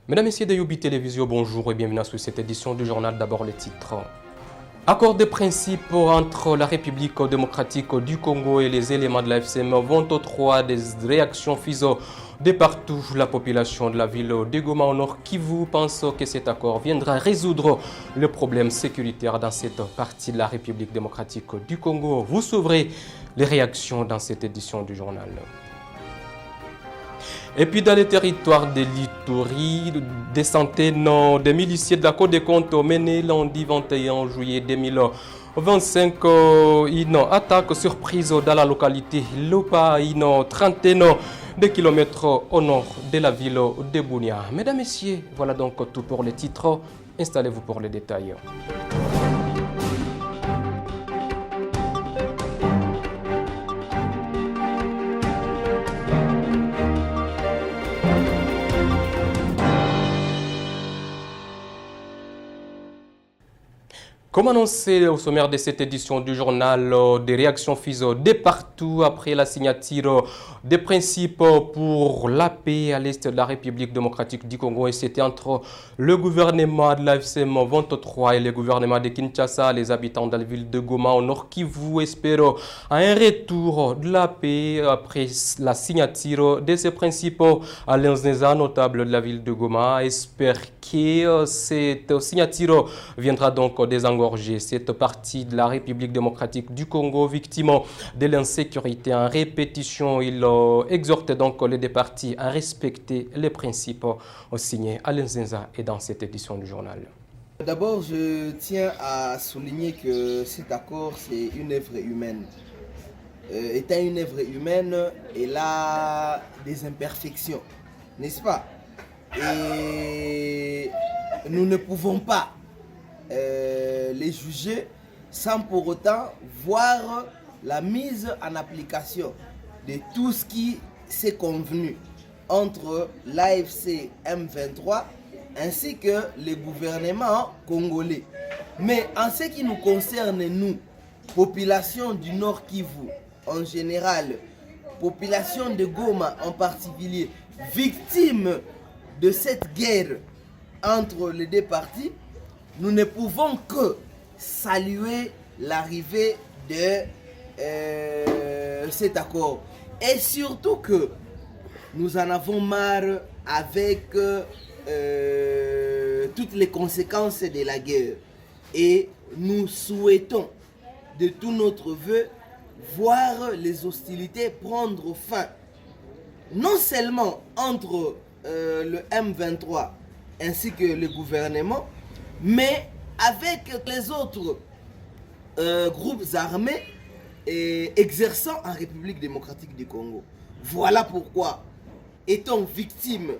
Mesdames, Messieurs de Youbi Télévision, bonjour et bienvenue sur cette édition du journal. D'abord les titres. Accord de principe entre la République démocratique du Congo et les éléments de la FCM vont au 3 des réactions FISO de partout. La population de la ville de Goma au nord Kivu pense que cet accord viendra résoudre le problème sécuritaire dans cette partie de la République démocratique du Congo. Vous sauverez les réactions dans cette édition du journal. Et puis dans les territoires de l'Ituri, des centaines de miliciens de la Cour des comptes ont mené lundi 21 juillet 2025 une attaque surprise dans la localité Lopa, une trentaine de kilomètres au nord de la ville de Bunia. Mesdames, Messieurs, voilà donc tout pour les titres. Installez-vous pour les détails. Comme annoncé au sommaire de cette édition du journal, des réactions FISO de partout après la signature des principes pour la paix à l'est de la République démocratique du Congo. Et c'était entre le gouvernement de la FCM 23 et le gouvernement de Kinshasa. Les habitants de la ville de Goma au nord Kivu espèrent un retour de la paix après la signature de ces principes. Alain Neza, notable de la ville de Goma, espère que cette signature viendra donc désengorger cette partie de la République démocratique du Congo, victime de l'insécurité en répétition. Il exhorte donc les deux parties à respecter les principes signés à l'Inzenza et dans cette édition du journal. D'abord, je tiens à souligner que cet accord, c'est une œuvre humaine. Étant une œuvre humaine, elle a des imperfections, n'est-ce pas? Et nous ne pouvons pas les juger sans pour autant voir la mise en application de tout ce qui s'est convenu entre l'AFC M23 ainsi que le gouvernement congolais. Mais en ce qui nous concerne, nous, population du Nord Kivu en général, population de Goma en particulier, victime de cette guerre entre les deux parties, nous ne pouvons que saluer l'arrivée de cet accord. Et surtout que nous en avons marre avec toutes les conséquences de la guerre. Et nous souhaitons de tout notre vœu voir les hostilités prendre fin. Non seulement entre le M23 ainsi que le gouvernement, mais avec les autres groupes armés exerçant en République démocratique du Congo. Voilà pourquoi, étant victime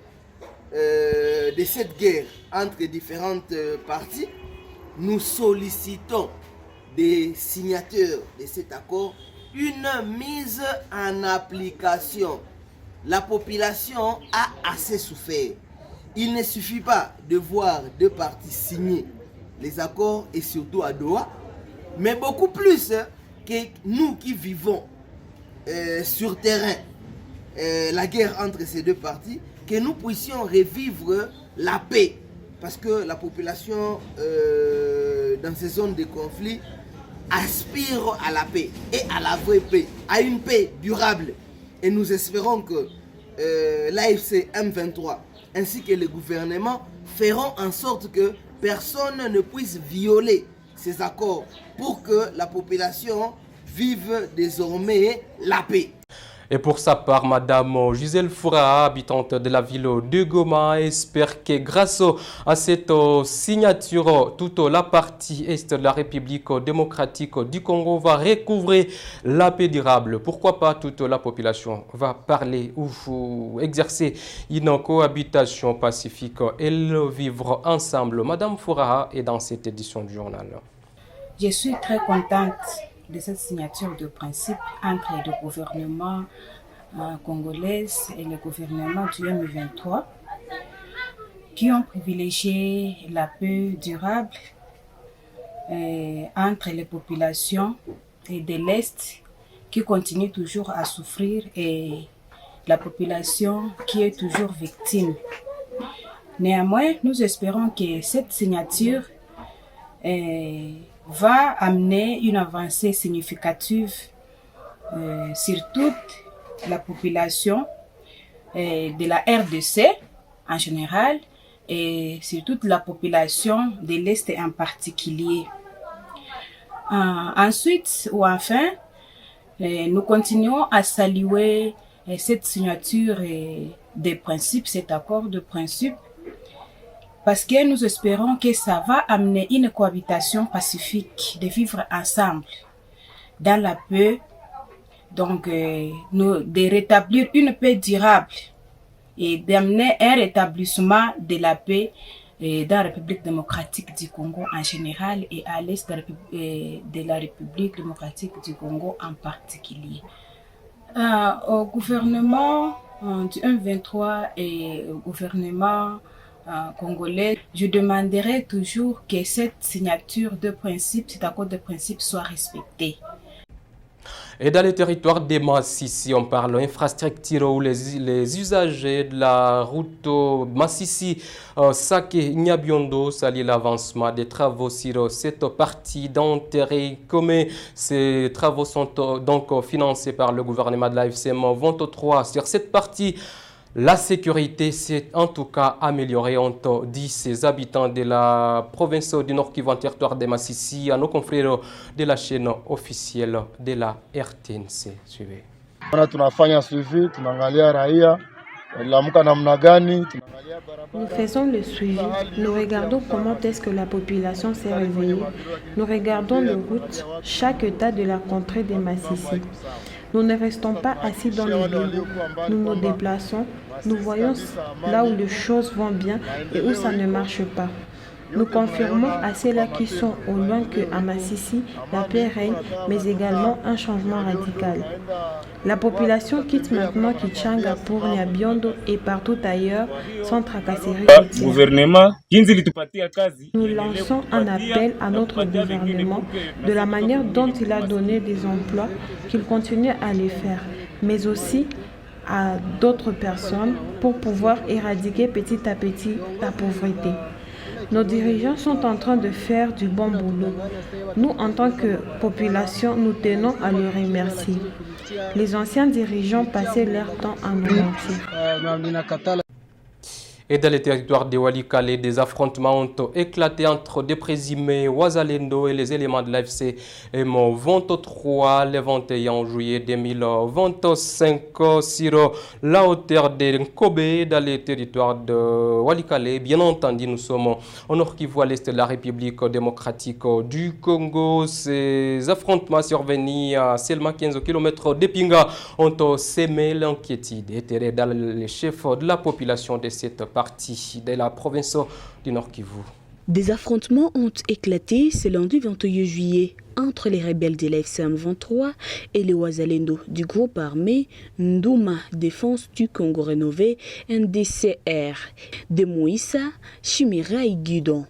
de cette guerre entre différentes parties, nous sollicitons des signataires de cet accord une mise en application. La population a assez souffert. Il ne suffit pas de voir deux parties signer les accords et surtout à Doha, mais beaucoup plus que nous qui vivons sur terrain la guerre entre ces deux parties, que nous puissions revivre la paix. Parce que la population dans ces zones de conflit aspire à la paix et à la vraie paix, à une paix durable. Et nous espérons que l'AFC M23 ainsi que le gouvernement feront en sorte que personne ne puisse violer ces accords pour que la population vive désormais la paix. Et pour sa part, Madame Gisèle Foura, habitante de la ville de Goma, espère que grâce à cette signature, toute la partie est de la République démocratique du Congo va recouvrer la paix durable. Pourquoi pas toute la population va parler ou exercer une cohabitation pacifique et vivre ensemble. Madame Foura est dans cette édition du journal. Je suis très contente de cette signature de principe entre le gouvernement congolais et le gouvernement du M23 qui ont privilégié la paix durable entre les populations et de l'Est qui continuent toujours à souffrir et la population qui est toujours victime. Néanmoins, nous espérons que cette signature va amener une avancée significative sur toute la population de la RDC en général et sur toute la population de l'Est en particulier. Ensuite ou enfin, nous continuons à saluer cette signature des principes, cet accord de principe, parce que nous espérons que ça va amener une cohabitation pacifique, de vivre ensemble dans la paix, donc de rétablir une paix durable et d'amener un rétablissement de la paix dans la République démocratique du Congo en général et à l'est de la République démocratique du Congo en particulier. Au gouvernement du M23 et au gouvernement congolais, je demanderai toujours que cette signature de principe, cet accord de principe soit respecté. Et dans les territoires des Massissi, on parle infrastructure où les usagers de la route Massissi, Saké, Nyabiondo saluent l'avancement des travaux sur cette partie d'intérêt commun. Ces travaux sont donc financés par le gouvernement de la FCM 23. Sur cette partie, la sécurité s'est en tout cas améliorée, ont dit ces habitants de la province du Nord Kivu en territoire de Massissi à nos confrères de la chaîne officielle de la RTNC. Suivez. Nous faisons le suivi, nous regardons comment est-ce que la population s'est réveillée, nous regardons les routes, chaque état de la contrée de Massissi. Nous ne restons pas assis dans les bureaux, nous nous déplaçons, nous voyons là où les choses vont bien et où ça ne marche pas. Nous confirmons à ceux-là qui sont au loin qu'à Massissi, la paix règne, mais également un changement radical. La population quitte maintenant Kichanga pour Nyabiondo et partout ailleurs sans tracasserie quotidienne. Nous lançons un appel à notre gouvernement de la manière dont il a donné des emplois, qu'il continue à les faire, mais aussi à d'autres personnes pour pouvoir éradiquer petit à petit la pauvreté. Nos dirigeants sont en train de faire du bon boulot. Nous, en tant que population, nous tenons à les remercier. Les anciens dirigeants passaient leur temps à nous mentir. Et dans les territoires de Walikale, des affrontements ont éclaté entre des présumés Wazalendo et les éléments de l'AFC M23 le 21 juillet 2025 sur la hauteur de Nkobe dans les territoires de Walikale. Bien entendu, nous sommes au nord Kivu à l'est de la République démocratique du Congo. Ces affrontements survenus à seulement 15 km d'Epinga ont sémé l'inquiétude et dans les chefs de la population de cette partie de la province du Nord Kivu. Des affrontements ont éclaté ce lundi 21 juillet entre les rebelles de l'AFCM 23 et les Wazalendo du groupe armé Nduma Défense du Congo Rénové NDCR de Moïsa, Chimera et Guidon.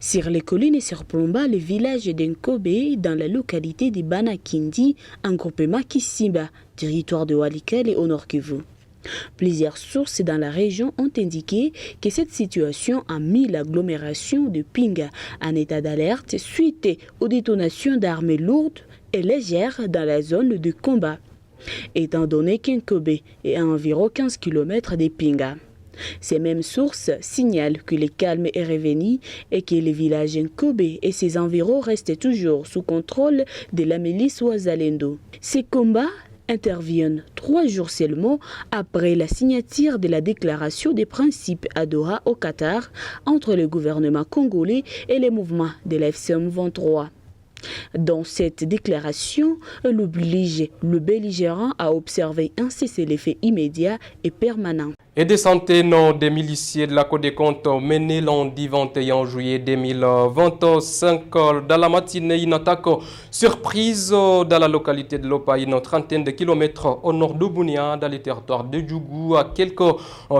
Sur les collines et sur Plomba, le village d'Nkobe dans la localité de Banakindi, un groupement Kisimba, territoire de Walikale et au Nord Kivu. Plusieurs sources dans la région ont indiqué que cette situation a mis l'agglomération de Pinga en état d'alerte suite aux détonations d'armes lourdes et légères dans la zone de combat, étant donné qu'Nkobe est à environ 15 km de Pinga. Ces mêmes sources signalent que le calme est revenu et que le village Nkobe et ses environs restent toujours sous contrôle de la milice Wazalendo. Ces combats interviennent 3 jours seulement après la signature de la déclaration des principes à Doha au Qatar entre le gouvernement congolais et les mouvements de la FCM 23. Dans cette déclaration, elle oblige le belligérant à observer un cessez-le-feu immédiat et permanent. Et des centaines de miliciens de la Cour des comptes menés lundi 21 juillet 2025 dans la matinée, une attaque surprise dans la localité de Lopa, une trentaine de kilomètres au nord de Bunia, dans les territoires de Djougou, à quelques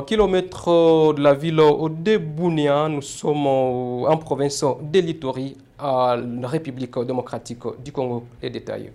kilomètres de la ville de Bunia. Nous sommes en province de l'Ituri, à la République démocratique du Congo. Les détails.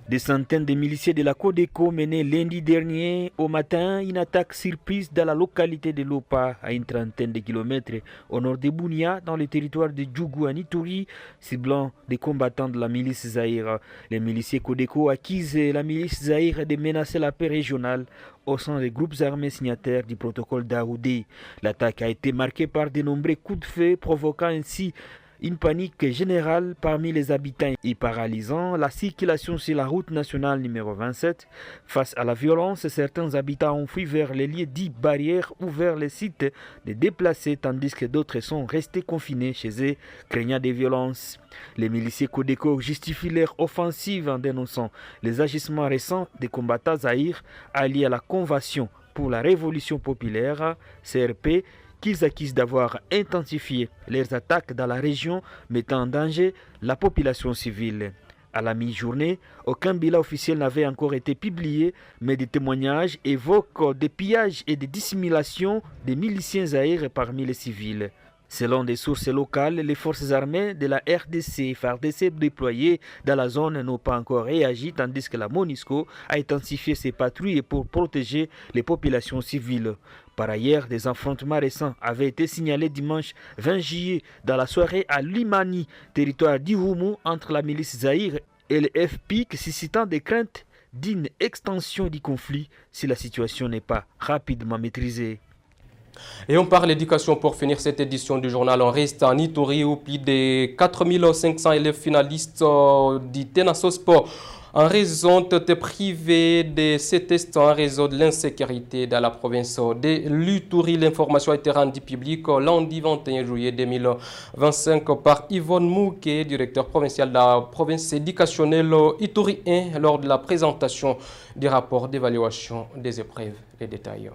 Des centaines de miliciens de la Codeco menaient lundi dernier au matin une attaque surprise dans la localité de Lopa, à une trentaine de kilomètres au nord de Bunia, dans le territoire de Djougou à Ituri, ciblant des combattants de la milice Zaïre. Les miliciens Codeco accusent la milice Zaïre de menacer la paix régionale au sein des groupes armés signataires du protocole d'Aoudé. L'attaque a été marquée par de nombreux coups de feu, provoquant ainsi une panique générale parmi les habitants et paralysant la circulation sur la route nationale numéro 27. Face à la violence, certains habitants ont fui vers les lieux dits barrières ou vers les sites de déplacés, tandis que d'autres sont restés confinés chez eux, craignant des violences. Les miliciens Codeco justifient leur offensive en dénonçant les agissements récents des combattants zaïres alliés à la Convention pour la Révolution populaire, CRP, qu'ils accusent d'avoir intensifié leurs attaques dans la région, mettant en danger la population civile. À la mi-journée, aucun bilan officiel n'avait encore été publié, mais des témoignages évoquent des pillages et des dissimulations des miliciens zaïres parmi les civils. Selon des sources locales, les forces armées de la RDC et FARDC déployées dans la zone n'ont pas encore réagi, tandis que la MONUSCO a intensifié ses patrouilles pour protéger les populations civiles. Par ailleurs, des affrontements récents avaient été signalés dimanche 20 juillet dans la soirée à Limani, territoire d'Irumu, entre la milice Zaïre et le FPIC, suscitant des craintes d'une extension du conflit si la situation n'est pas rapidement maîtrisée. Et on parle d'éducation pour finir cette édition du journal. On reste en Ituri où plus de 4500 élèves finalistes du Tenasso Sport en raison de privés de ces tests en raison de l'insécurité dans la province de l'Ituri. L'information a été rendue publique lundi 21 juillet 2025 par Yvonne Mouké, directeur provincial de la province éducationnelle Ituri 1, lors de la présentation du rapport d'évaluation des épreuves. Les détails.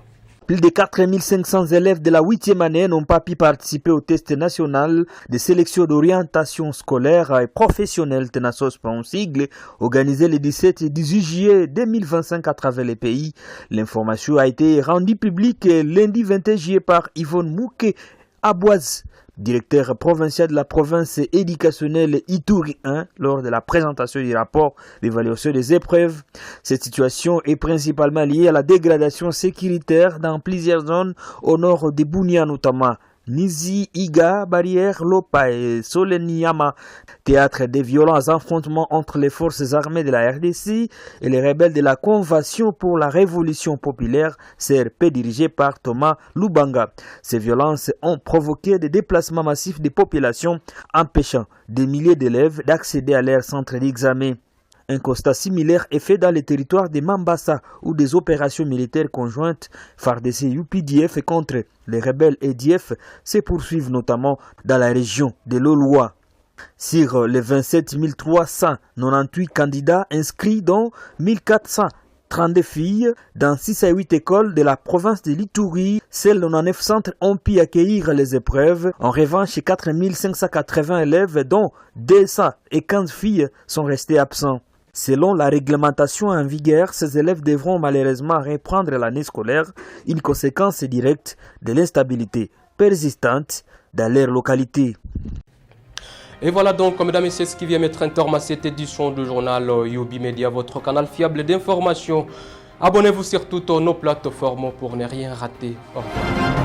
Plus de 4500 élèves de la 8e année n'ont pas pu participer au test national de sélection d'orientation scolaire et professionnelle Tenassos par un sigle, organisé le 17 et 18 juillet 2025 à travers les pays. L'information a été rendue publique lundi 21 juillet par Yvonne Mouké Aboise, directeur provincial de la province éducationnelle Ituri 1, lors de la présentation du rapport d'évaluation des épreuves. Cette situation est principalement liée à la dégradation sécuritaire dans plusieurs zones au nord de Bunia, notamment Nizi, Iga, Barrière, Lopa et Soleniama, théâtre des violents affrontements entre les forces armées de la RDC et les rebelles de la Convention pour la Révolution populaire, CRP, dirigée par Thomas Lubanga. Ces violences ont provoqué des déplacements massifs des populations, empêchant des milliers d'élèves d'accéder à leurs centres d'examen. Un constat similaire est fait dans les territoires de Mambasa où des opérations militaires conjointes FARDC et UPDF contre les rebelles EDF se poursuivent notamment dans la région de l'Oloa. Sur les 27 398 candidats inscrits, dont 1432 filles dans 6 à 8 écoles de la province de l'Ituri, seuls 99 centres ont pu accueillir les épreuves. En revanche, 4580 élèves, dont 215 filles, sont restés absents. Selon la réglementation en vigueur, ces élèves devront malheureusement reprendre l'année scolaire, une conséquence directe de l'instabilité persistante dans leur localité. Et voilà donc, mesdames et messieurs, ce qui vient mettre un terme à cette édition du journal Yobi Media, votre canal fiable d'information. Abonnez-vous sur toutes nos plateformes pour ne rien rater. Au revoir.